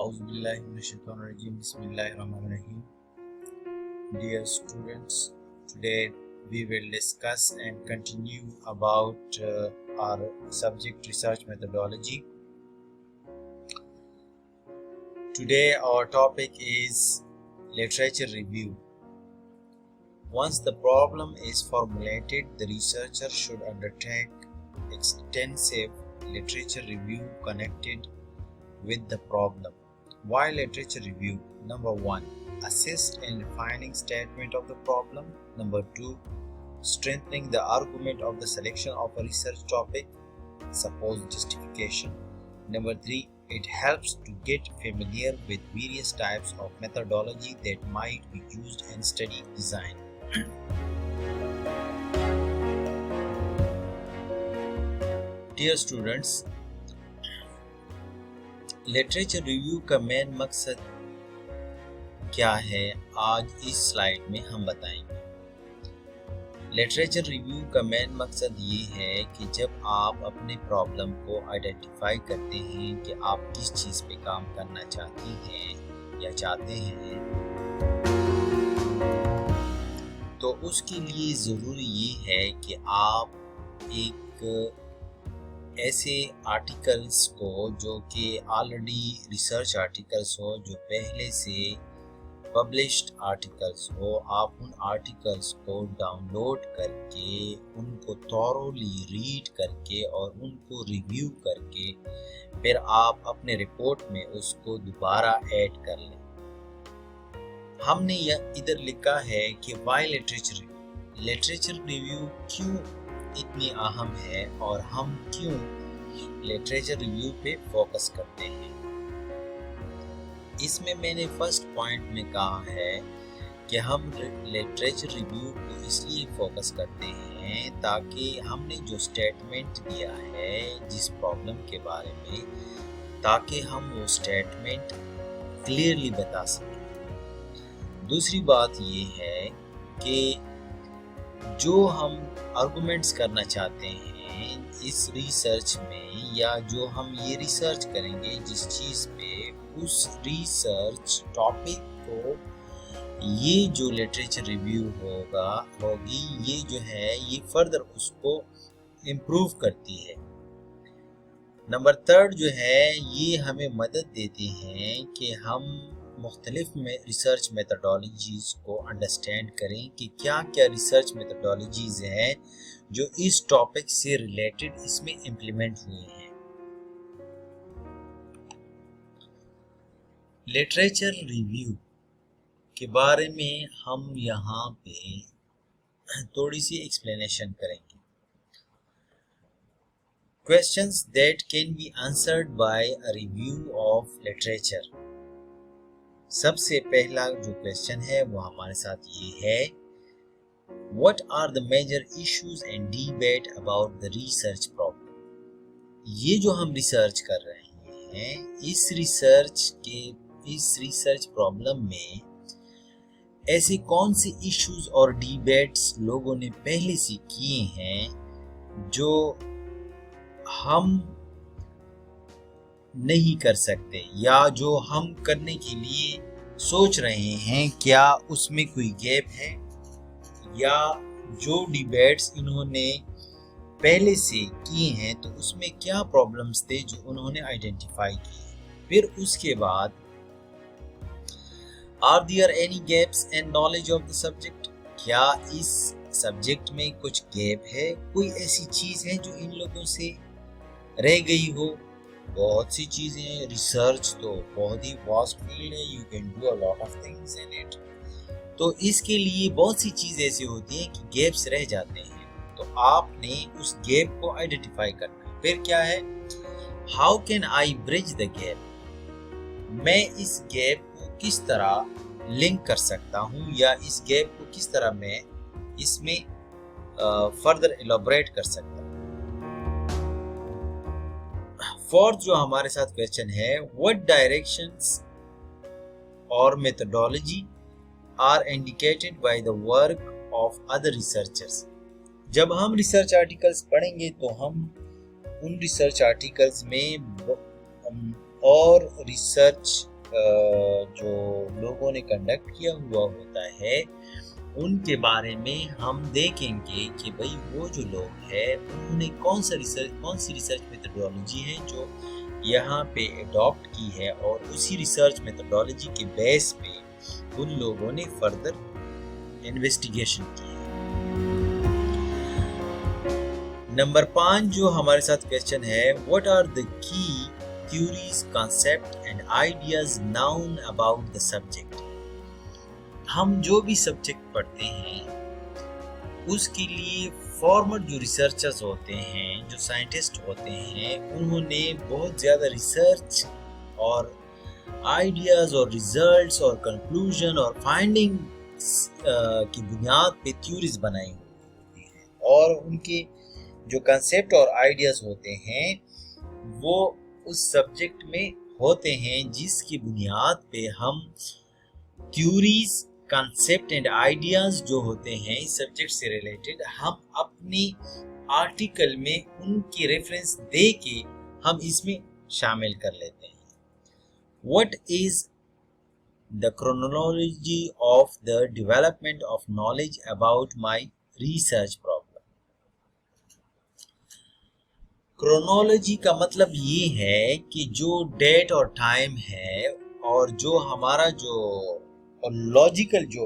Auzubillahiminash-shaytanir-rajim. Bismillahir-rahmanir-rahim. Dear students, today we will discuss and continue about our subject research methodology. Today our topic is literature review. Once the problem is formulated, the researcher should undertake extensive literature review connected with the problem. Why literature review? Number 1. Assist in refining statement of the problem. Number 2. Strengthening the argument of the selection of a research topic. Suppose justification. Number 3. It helps to get familiar with various types of methodology that might be used in study design. Dear students, literature review का main मकसद क्या है आज इस slide में हम बताएंगे। Literature review का मेन मकसद ये है कि जब आप अपने प्रॉब्लम को आइडेंटिफाई करते हैं कि आप किस चीज़ पे काम करना चाहती हैं या चाहते हैं, तो उसके लिए ज़रूरी ये है कि आप एक ऐसे आर्टिकल्स को जो कि ऑलरेडी रिसर्च आर्टिकल्स हो, जो पहले से पब्लिश्ड आर्टिकल्स हो, आप उन आर्टिकल्स को डाउनलोड करके उनको थॉरोली रीड करके और उनको रिव्यू करके फिर आप अपने रिपोर्ट में उसको दोबारा ऐड कर लें। हमने यह इधर लिखा है कि वाई लिटरेचर रिव्यू क्यों इतनी अहम है और हम क्यों लिटरेचर रिव्यू पे फोकस करते हैं। इसमें मैंने फर्स्ट पॉइंट में कहा है कि हम लिटरेचर रिव्यू को इसलिए फोकस करते हैं ताकि हमने जो स्टेटमेंट दिया है जिस प्रॉब्लम के बारे में, ताकि हम वो स्टेटमेंट क्लियरली बता सकें। दूसरी बात ये है कि जो हम आर्गुमेंट्स करना चाहते हैं इस रिसर्च में, या जो हम ये रिसर्च करेंगे जिस चीज़ पे, उस रिसर्च टॉपिक को ये जो लिटरेचर रिव्यू होगी ये जो है ये फर्दर उसको इम्प्रूव करती है। नंबर 3 जो है ये हमें मदद देते हैं कि हम मुख्तलिफ में रिसर्च मेथडोलॉजीज़ को अंडरस्टैंड करें कि क्या क्या रिसर्च मेथडोलॉजीज़ हैं जो इस टॉपिक से रिलेटेड इसमें इम्प्लीमेंट हुए हैं। लिटरेचर रिव्यू के बारे में हम यहाँ पे थोड़ी सी एक्सप्लेनेशन करेंगे। Questions that can be answered bye a review of literature. सबसे पहला जो क्वेश्चन है वो हमारे साथ ये है, What are the major issues and debate about the research problem? ये जो हम रिसर्च कर रहे हैं इस रिसर्च प्रॉब्लम में ऐसे कौन से इश्यूज और डिबेट्स लोगों ने पहले से किए हैं जो हम नहीं कर सकते, या जो हम करने के लिए सोच रहे हैं, क्या उसमें कोई गैप है, या जो डिबेट्स इन्होंने पहले से किए हैं तो उसमें क्या प्रॉब्लम्स थे जो उन्होंने आइडेंटिफाई किए। फिर उसके बाद are there any gaps and knowledge of the subject, क्या इस सब्जेक्ट में कुछ गैप है, कोई ऐसी चीज़ है जो इन लोगों से रह गई हो। बहुत सी चीज़ें, रिसर्च तो बहुत ही वास्ट फील्ड है, you can do a lot of things in it, तो इसके लिए बहुत सी चीज़ें ऐसी होती हैं कि गैप्स रह जाते हैं, तो आपने उस गैप को आइडेंटिफाई करना है। फिर क्या है, how can I bridge the gap, मैं इस गैप को किस तरह लिंक कर सकता हूँ, या इस गैप को किस तरह मैं इसमें फर्दर एलोबरेट कर सकता हूँ। फोर्थ जो हमारे साथ क्वेश्चन है, व्हाट डायरेक्शंस और methodology are indicated by the work of other researchers. जब हम रिसर्च आर्टिकल्स पढ़ेंगे तो हम उन रिसर्च आर्टिकल्स में और रिसर्च जो लोगों ने कंडक्ट किया हुआ होता है उनके बारे में हम देखेंगे कि भाई वो जो लोग हैं उन्होंने कौन सी रिसर्च मेथोडोलॉजी है जो यहाँ पे अडॉप्ट की है और उसी रिसर्च मेथोडोलॉजी के बेस पे उन लोगों ने फर्दर इन्वेस्टिगेशन की है। नंबर 5 जो हमारे साथ क्वेश्चन है, what are the key theories, concept and ideas known about the subject. हम जो भी सब्जेक्ट पढ़ते हैं उसके लिए फॉर्मर जो रिसर्चर्स होते हैं, जो साइंटिस्ट होते हैं, उन्होंने बहुत ज़्यादा रिसर्च और आइडियाज़ और रिजल्ट्स और कंक्लूजन और फाइंडिंग्स की बुनियाद पे थ्योरीज बनाई हुई हैं और उनके जो कंसेप्ट और आइडियाज़ होते हैं वो उस सब्जेक्ट में होते हैं जिसकी बुनियाद पे हम थ्योरीज, कंसेप्ट एंड आइडियाज जो होते हैं इस सब्जेक्ट से रिलेटेड हम अपनी आर्टिकल में उनकी रेफरेंस दे के हम इसमें शामिल कर लेते हैं। What is the chronology of the development of knowledge about my research problem. Chronology का मतलब ये है कि जो डेट और टाइम है और जो हमारा जो लॉजिकल जो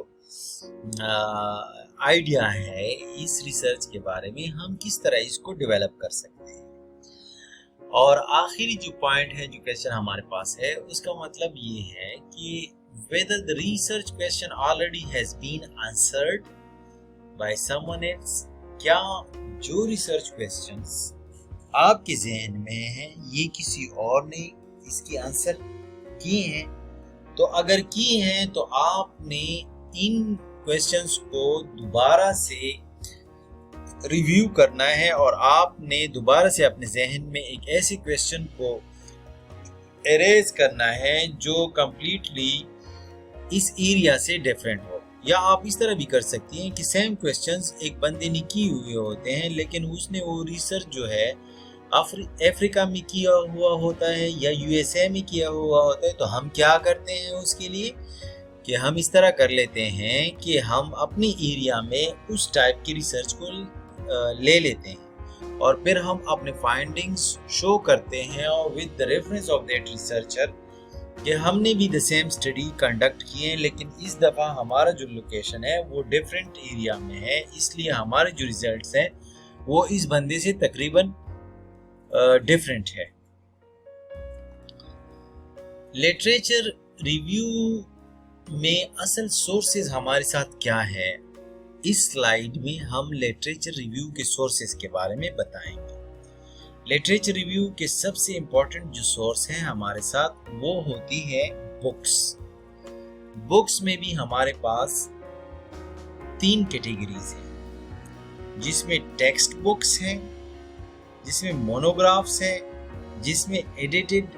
आइडिया है इस रिसर्च के बारे में हम किस तरह इसको डेवलप कर सकते हैं। और आखिरी जो पॉइंट है, जो क्वेश्चन हमारे पास है, उसका मतलब ये है कि whether the research question already has been answered by someone else। क्या जो रिसर्च क्वेश्चंस आपके जहन में हैं ये किसी और ने इसके आंसर किए हैं? तो अगर किए हैं तो आपने इन क्वेश्चंस को दोबारा से रिव्यू करना है और आपने दोबारा से अपने जहन में एक ऐसे क्वेश्चन को एरेज करना है जो कंप्लीटली इस एरिया से डिफरेंट हो। या आप इस तरह भी कर सकती हैं कि सेम क्वेश्चंस एक बंदे ने किए हुए होते हैं लेकिन उसने वो रिसर्च जो है अफ्रीका में किया हुआ होता है या यूएसए में किया हुआ होता है। तो हम क्या करते हैं उसके लिए कि हम इस तरह कर लेते हैं कि हम अपने एरिया में उस टाइप की रिसर्च को ले लेते हैं और फिर हम अपने फाइंडिंग्स शो करते हैं और with the reference of that researcher कि हमने भी द सेम स्टडी कंडक्ट किए, लेकिन इस दफ़ा हमारा जो लोकेशन है वो डिफरेंट एरिया में है, इसलिए हमारे जो रिजल्ट्स हैं वो इस बंदे से तकरीबन डिफरेंट है। लिटरेचर रिव्यू में असल सोर्सेज हमारे साथ क्या है, इस स्लाइड में हम लिटरेचर रिव्यू के सोर्सेज के बारे में बताएंगे। लिटरेचर रिव्यू के सबसे इम्पोर्टेंट जो सोर्स हैं हमारे साथ वो होती है बुक्स। बुक्स में भी हमारे पास 3 कैटेगरीज हैं, जिसमें टेक्स्ट बुक्स हैं, जिसमें मोनोग्राफ्स हैं, जिसमें एडिटेड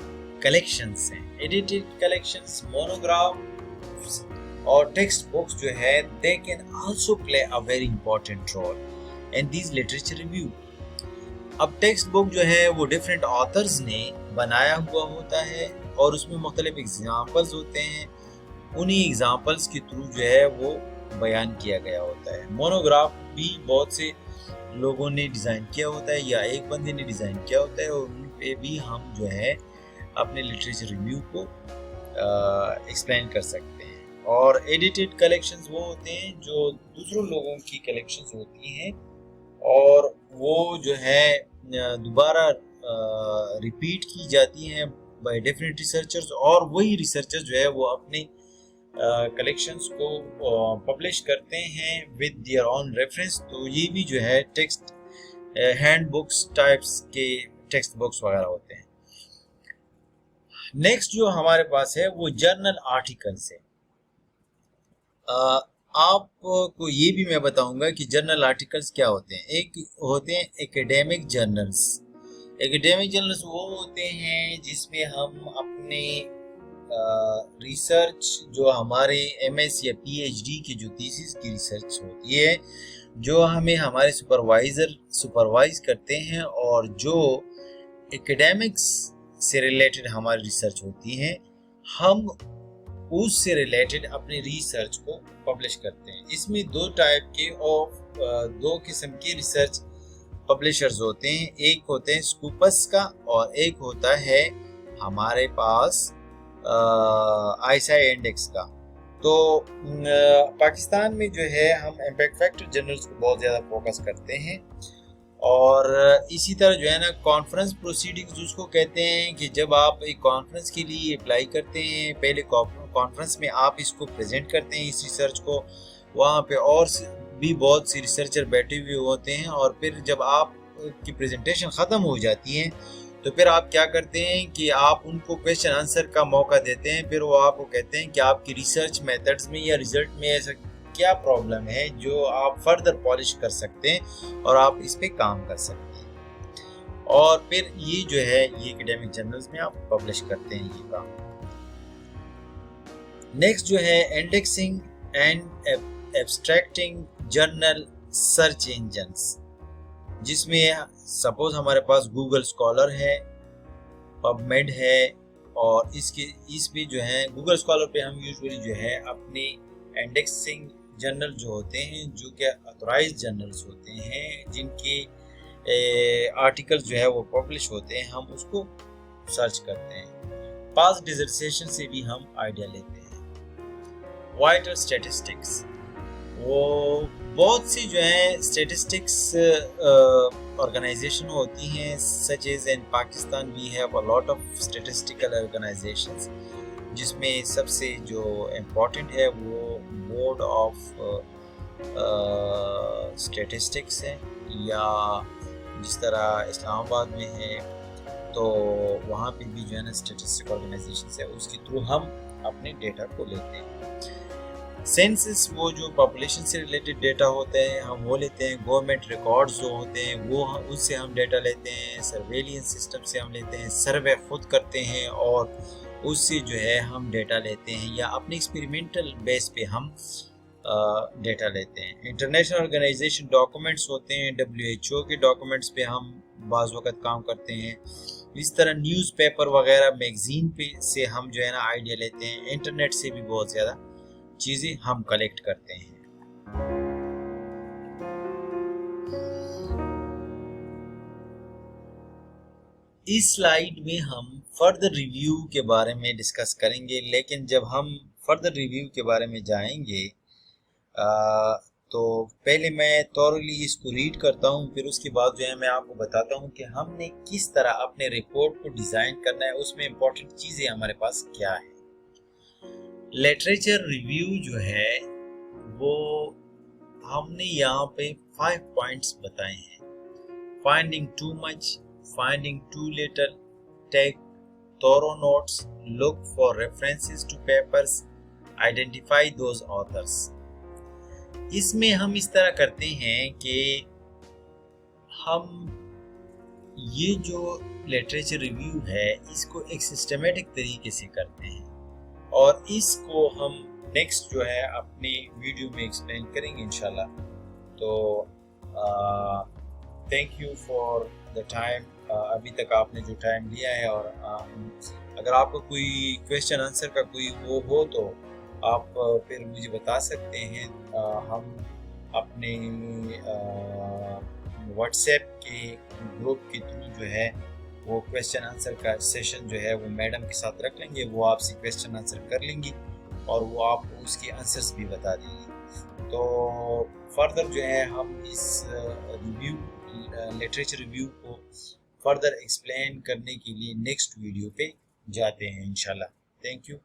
कलेक्शंस हैं। एडिटेड कलेक्शंस, मोनोग्राफ्स और टेक्स्ट बुक्स जो है they can also play a very important role in this literature review. अब टेक्स्ट बुक जो है वो डिफरेंट ऑथर्स ने बनाया हुआ होता है और उसमें मुख्तलिफ एग्जाम्पल्स होते हैं, उन्हीं एग्जाम्पल्स के थ्रू जो है वो बयान किया गया होता है। मोनोग्राफ भी बहुत से लोगों ने डिज़ाइन किया होता है या एक बंदे ने डिज़ाइन किया होता है और उन पे भी हम जो है अपने लिटरेचर रिव्यू को एक्सप्लेन कर सकते हैं। और एडिटेड कलेक्शंस वो होते हैं जो दूसरों लोगों की कलेक्शंस होती हैं और वो जो है दोबारा रिपीट की जाती हैं बाय डिफरेंट रिसर्चर्स और वही रिसर्चर्स जो है वो अपने कलेक्शंस को पब्लिश करते हैं विद देयर ऑन रेफरेंस। तो ये भी जो है टेक्स्ट हैंड बुक्स टाइप्स के टेक्स्ट बुक्स वगैरह होते हैं। नेक्स्ट जो हमारे पास है वो जर्नल आर्टिकल्स है। आपको ये भी मैं बताऊंगा कि जर्नल आर्टिकल्स क्या होते हैं। एक होते हैं एकेडमिक जर्नल्स। एकेडमिक जर्नल्स वो होते हैं जिसमें हम अपने रिसर्च जो हमारे एमएस या पीएचडी की जो थीसिस की रिसर्च होती है, जो हमें हमारे सुपरवाइज़र सुपरवाइज करते हैं और जो एकेडमिक्स से रिलेटेड हमारी रिसर्च होती हैं, हम उससे रिलेटेड अपने रिसर्च को पब्लिश करते हैं। इसमें दो किस्म के रिसर्च पब्लिशर्स होते हैं, एक होते हैं स्कूपस का और एक होता है हमारे पास आईएसआई इंडेक्स का। तो पाकिस्तान में जो है हम इम्पैक्ट फैक्टर जर्नल्स को बहुत ज़्यादा फोकस करते हैं, और इसी तरह जो है ना कॉन्फ्रेंस प्रोसीडिंग्स उसको कहते हैं कि जब आप एक कॉन्फ्रेंस के लिए अप्लाई करते हैं, पहले कॉन्फ्रेंस में आप इसको प्रेजेंट करते हैं इस रिसर्च को, वहाँ पे और भी बहुत से रिसर्चर बैठे हुए होते हैं, और फिर जब आप की प्रेजेंटेशन ख़त्म हो जाती है तो फिर आप क्या करते हैं कि आप उनको क्वेश्चन आंसर का मौका देते हैं। फिर वो आपको कहते हैं कि आपकी रिसर्च मेथड्स में या रिजल्ट में ऐसा क्या प्रॉब्लम है जो आप फर्दर पॉलिश कर सकते हैं और आप इस पे काम कर सकते हैं, और फिर ये जो है ये एकेडमिक जर्नल्स में आप पब्लिश करते हैं ये काम। नेक्स्ट जो है indexing and abstracting journal search engines, जिसमें सपोज हमारे पास गूगल स्कॉलर है, पबमेड है, और इस पे जो है गूगल स्कॉलर पे हम यूजुअली जो है अपने इंडेक्सिंग जर्नल जो होते हैं, जो कि ऑथराइज्ड जर्नल्स होते हैं, जिनके आर्टिकल जो है वो पब्लिश होते हैं, हम उसको सर्च करते हैं। पास्ट डिसर्टेशन से भी हम आइडिया लेते हैं। वाइटर स्टैटिस्टिक्स, वो बहुत सी जो है स्टैटिस्टिक्स ऑर्गेनाइजेशन होती हैं, such as in Pakistan we have a lot of statistical organizations, जिसमें सबसे जो इम्पोर्टेंट है वो बोर्ड ऑफ स्टैटिस्टिक्स है, या जिस तरह इस्लामाबाद में है तो वहाँ पे भी जो है ना स्टैटिस्टिक ऑर्गेनाइजेशन है, उसके थ्रू हम अपने डेटा को लेते हैं। सेंसस, वो जो पॉपुलेशन से रिलेटेड डेटा होते हैं हम वो लेते हैं। गवर्नमेंट रिकॉर्ड्स जो होते हैं वो उससे हम डेटा लेते हैं। सर्वेलियंस सिस्टम से हम लेते हैं। सर्वे खुद करते हैं और उससे जो है हम डेटा लेते हैं, या अपने एक्सपेरिमेंटल बेस पे हम डेटा लेते हैं। इंटरनेशनल ऑर्गेनाइजेशन डॉक्यूमेंट्स होते हैं, WHO के डॉक्यूमेंट्स पे हम बाज़ वक़्त काम करते हैं। इस तरह न्यूज़पेपर वगैरह मैगजीन पे से हम जो है ना आइडिया लेते हैं। इंटरनेट से भी बहुत ज़्यादा चीज़ें हम कलेक्ट करते हैं। इस स्लाइड में हम फर्दर रिव्यू के बारे में डिस्कस करेंगे, लेकिन जब हम फर्दर रिव्यू के बारे में जाएंगे तो पहले मैं थॉरली इसको रीड करता हूँ, फिर उसके बाद जो है मैं आपको बताता हूँ कि हमने किस तरह अपने रिपोर्ट को डिज़ाइन करना है, उसमें इम्पोर्टेंट चीज़ें हमारे पास क्या है। लिटरेचर रिव्यू जो है वो हमने यहाँ पे 5 पॉइंट्स बताए हैं। Finding too much, finding too little, take thorough notes, look for references to papers, identify those authors. इसमें हम इस तरह करते हैं कि हम ये जो लिटरेचर रिव्यू है इसको एक सिस्टमेटिक तरीके से करते हैं, और इसको हम नेक्स्ट जो है अपने वीडियो में एक्सप्लेन करेंगे इंशाल्लाह। तो thank you for the time, अभी तक आपने जो टाइम लिया है, और अगर आपको कोई क्वेश्चन आंसर का कोई वो हो तो आप फिर मुझे बता सकते हैं। हम अपने व्हाट्सएप के ग्रुप के थ्रू जो है वो क्वेश्चन आंसर का सेशन जो है वो मैडम के साथ रख लेंगे, वो आपसे क्वेश्चन आंसर कर लेंगी और वो आपको उसके आंसर्स भी बता देंगी। तो फर्दर जो है हम इस रिव्यू लिटरेचर रिव्यू को फर्दर एक्सप्लेन करने के लिए नेक्स्ट वीडियो पे जाते हैं इंशाल्लाह। Thank you.